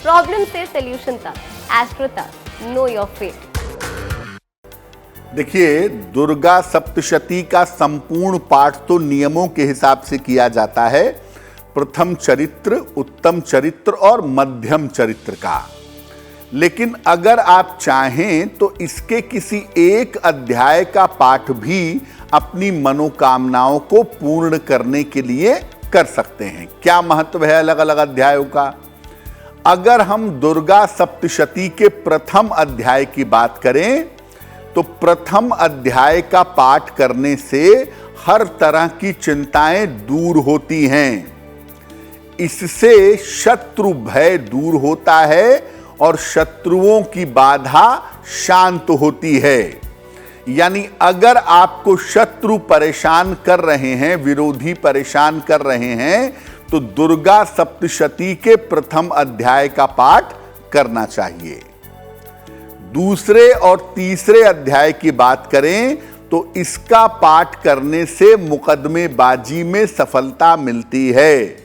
Problem से solution तक, astro तक, नो योर फेट। देखिए, दुर्गा सप्तशती का संपूर्ण पाठ तो नियमों के हिसाब से किया जाता है, प्रथम चरित्र, उत्तम चरित्र और मध्यम चरित्र का। लेकिन अगर आप चाहें तो इसके किसी एक अध्याय का पाठ भी अपनी मनोकामनाओं को पूर्ण करने के लिए कर सकते हैं। क्या महत्व है अलग अलग अध्यायों का? अगर हम दुर्गा सप्तशती के प्रथम अध्याय की बात करें तो प्रथम अध्याय का पाठ करने से हर तरह की चिंताएं दूर होती हैं। इससे शत्रु भय दूर होता है और शत्रुओं की बाधा शांत होती है। यानी अगर आपको शत्रु परेशान कर रहे हैं, विरोधी परेशान कर रहे हैं, तो दुर्गा सप्तशती के प्रथम अध्याय का पाठ करना चाहिए। दूसरे और तीसरे अध्याय की बात करें तो इसका पाठ करने से मुकदमेबाजी में सफलता मिलती है।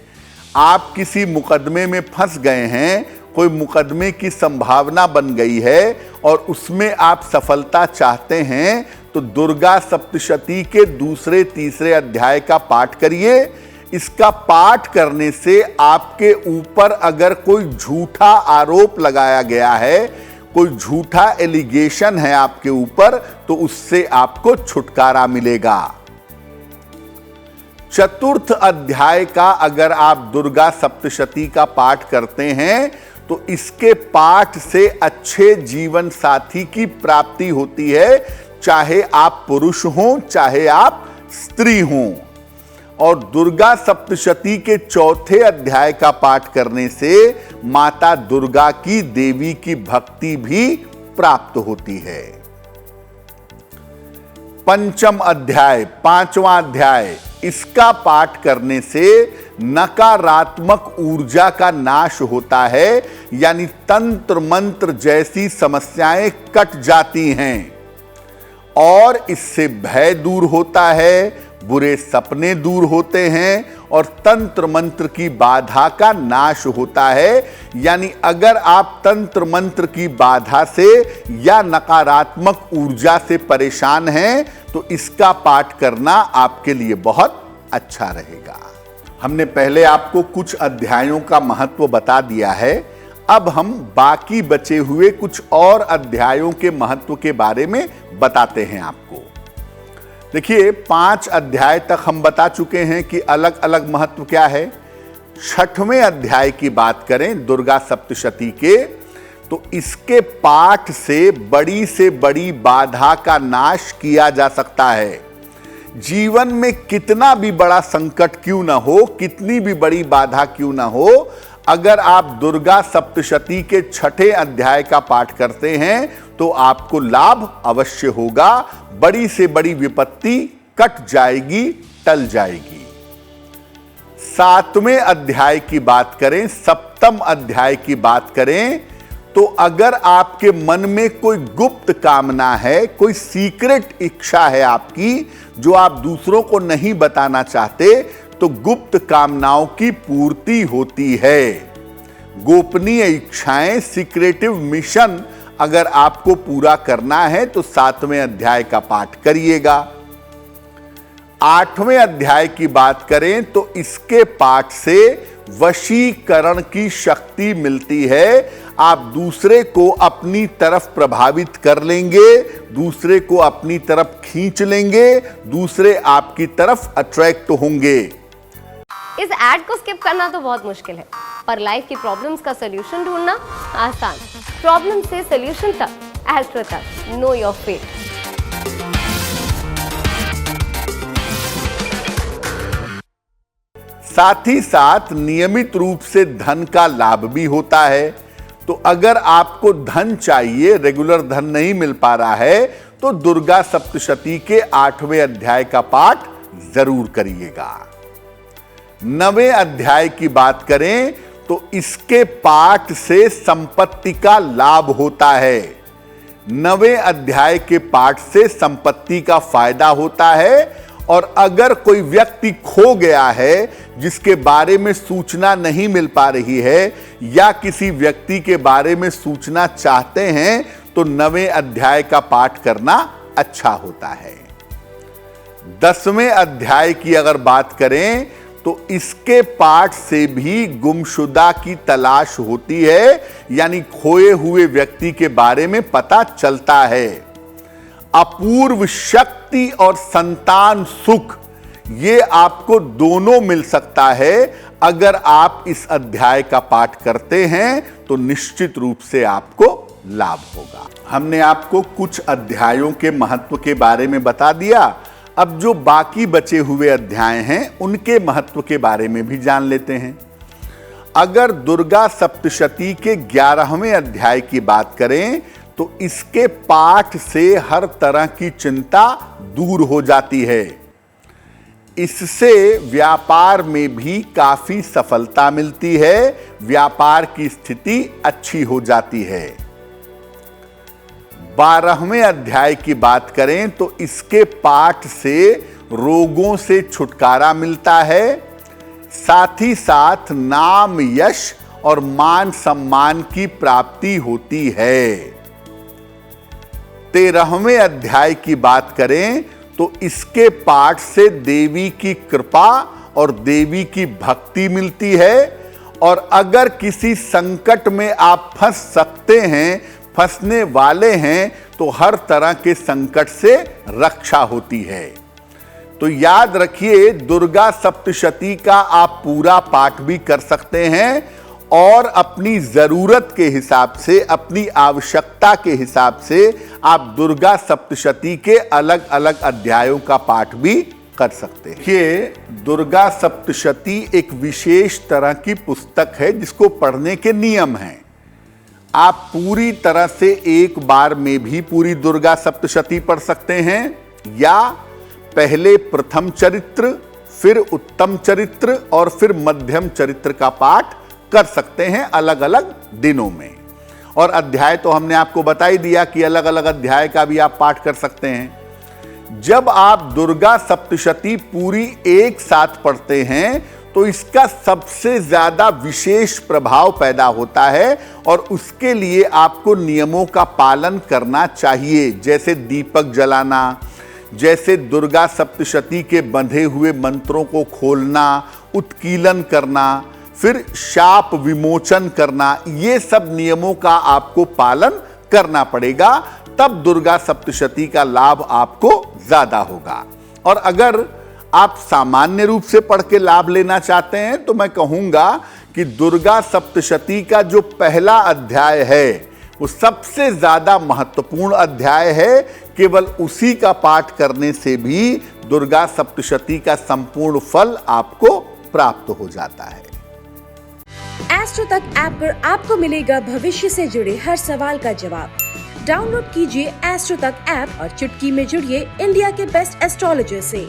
आप किसी मुकदमे में फंस गए हैं, कोई मुकदमे की संभावना बन गई है और उसमें आप सफलता चाहते हैं, तो दुर्गा सप्तशती के दूसरे तीसरे अध्याय का पाठ करिए। इसका पाठ करने से आपके ऊपर अगर कोई झूठा आरोप लगाया गया है, कोई झूठा एलिगेशन है आपके ऊपर, तो उससे आपको छुटकारा मिलेगा। चतुर्थ अध्याय का अगर आप दुर्गा सप्तशती का पाठ करते हैं तो इसके पाठ से अच्छे जीवन साथी की प्राप्ति होती है, चाहे आप पुरुष हों चाहे आप स्त्री हों। और दुर्गा सप्तशती के चौथे अध्याय का पाठ करने से माता दुर्गा की, देवी की भक्ति भी प्राप्त होती है। पंचम अध्याय, पांचवा अध्याय, इसका पाठ करने से नकारात्मक ऊर्जा का नाश होता है, यानी तंत्र मंत्र जैसी समस्याएं कट जाती हैं और इससे भय दूर होता है, बुरे सपने दूर होते हैं और तंत्र मंत्र की बाधा का नाश होता है। यानी अगर आप तंत्र मंत्र की बाधा से या नकारात्मक ऊर्जा से परेशान हैं तो इसका पाठ करना आपके लिए बहुत अच्छा रहेगा। हमने पहले आपको कुछ अध्यायों का महत्व बता दिया है। अब हम बाकी बचे हुए कुछ और अध्यायों के महत्व के बारे में बताते हैं आपको। देखिए, 5 अध्याय तक हम बता चुके हैं कि अलग अलग महत्व क्या है। 6वें अध्याय की बात करें दुर्गा सप्तशती के, तो इसके पाठ से बड़ी बाधा का नाश किया जा सकता है। जीवन में कितना भी बड़ा संकट क्यों ना हो, कितनी भी बड़ी बाधा क्यों ना हो, अगर आप दुर्गा सप्तशती के 6ठे अध्याय का पाठ करते हैं तो आपको लाभ अवश्य होगा। बड़ी से बड़ी विपत्ति कट जाएगी, टल जाएगी। 7वें अध्याय की बात करें, 7वें अध्याय की बात करें, तो अगर आपके मन में कोई गुप्त कामना है, कोई सीक्रेट इच्छा है आपकी जो आप दूसरों को नहीं बताना चाहते, तो गुप्त कामनाओं की पूर्ति होती है। गोपनीय इच्छाएं, सीक्रेटिव मिशन अगर आपको पूरा करना है तो 7वें अध्याय का पाठ करिएगा। 8वें अध्याय की बात करें तो इसके पाठ से वशीकरण की शक्ति मिलती है। आप दूसरे को अपनी तरफ प्रभावित कर लेंगे, दूसरे को अपनी तरफ खींच लेंगे, दूसरे आपकी तरफ अट्रैक्ट होंगे। इस ऐड को स्किप करना तो बहुत मुश्किल है, पर लाइफ की प्रॉब्लम्स का सलूशन ढूंढना आसान। प्रॉब्लम से सलूशन तक, एस्ट्रो तक, नो योर फेट। साथ ही साथ नियमित रूप से धन का लाभ भी होता है। तो अगर आपको धन चाहिए, रेगुलर धन नहीं मिल पा रहा है, तो दुर्गा सप्तशती के 8वें अध्याय का पाठ जरूर करिएगा। 9वें अध्याय की बात करें तो इसके पाठ से संपत्ति का लाभ होता है। 9वें अध्याय के पाठ से संपत्ति का फायदा होता है और अगर कोई व्यक्ति खो गया है जिसके बारे में सूचना नहीं मिल पा रही है या किसी व्यक्ति के बारे में सूचना चाहते हैं तो 9वें अध्याय का पाठ करना अच्छा होता है। 10वें अध्याय की अगर बात करें तो इसके पाठ से भी गुमशुदा की तलाश होती है, यानी खोए हुए व्यक्ति के बारे में पता चलता है। अपूर्व शक्ति और संतान सुख ये आपको दोनों मिल सकता है। अगर आप इस अध्याय का पाठ करते हैं तो निश्चित रूप से आपको लाभ होगा। हमने आपको कुछ अध्यायों के महत्व के बारे में बता दिया। अब जो बाकी बचे हुए अध्याय हैं उनके महत्व के बारे में भी जान लेते हैं। अगर दुर्गा सप्तशती के 11वें अध्याय की बात करें तो इसके पाठ से हर तरह की चिंता दूर हो जाती है। इससे व्यापार में भी काफी सफलता मिलती है, व्यापार की स्थिति अच्छी हो जाती है। 12वें अध्याय की बात करें तो इसके पाठ से रोगों से छुटकारा मिलता है, साथ ही साथ नाम, यश और मान सम्मान की प्राप्ति होती है। 13वें अध्याय की बात करें तो इसके पाठ से देवी की कृपा और देवी की भक्ति मिलती है, और अगर किसी संकट में आप फंस सकते हैं, फंसने वाले हैं, तो हर तरह के संकट से रक्षा होती है। तो याद रखिए, दुर्गा सप्तशती का आप पूरा पाठ भी कर सकते हैं और अपनी जरूरत के हिसाब से, अपनी आवश्यकता के हिसाब से आप दुर्गा सप्तशती के अलग अलग अध्यायों का पाठ भी कर सकते हैं। ये दुर्गा सप्तशती एक विशेष तरह की पुस्तक है जिसको पढ़ने के नियम हैं। आप पूरी तरह से एक बार में भी पूरी दुर्गा सप्तशती पढ़ सकते हैं, या पहले प्रथम चरित्र, फिर उत्तम चरित्र और फिर मध्यम चरित्र का पाठ कर सकते हैं अलग अलग दिनों में। और अध्याय तो हमने आपको बता ही दिया कि अलग अलग अध्याय का भी आप पाठ कर सकते हैं। जब आप दुर्गा सप्तशती पूरी एक साथ पढ़ते हैं तो इसका सबसे ज्यादा विशेष प्रभाव पैदा होता है, और उसके लिए आपको नियमों का पालन करना चाहिए, जैसे दीपक जलाना, जैसे दुर्गा सप्तशती के बंधे हुए मंत्रों को खोलना, उत्कीलन करना, फिर शाप विमोचन करना। ये सब नियमों का आपको पालन करना पड़ेगा, तब दुर्गा सप्तशती का लाभ आपको ज्यादा होगा। और अगर आप सामान्य रूप से पढ़ के लाभ लेना चाहते हैं तो मैं कहूंगा कि दुर्गा सप्तशती का जो पहला अध्याय है वो सबसे ज्यादा महत्वपूर्ण अध्याय है। केवल उसी का पाठ करने से भी दुर्गा सप्तशती का संपूर्ण फल आपको प्राप्त हो जाता है। एस्ट्रो तक ऐप पर आपको मिलेगा भविष्य से जुड़े हर सवाल का जवाब। डाउनलोड कीजिए एस्ट्रो तक ऐप और चुटकी में जुड़िए इंडिया के बेस्ट एस्ट्रोलॉजर से।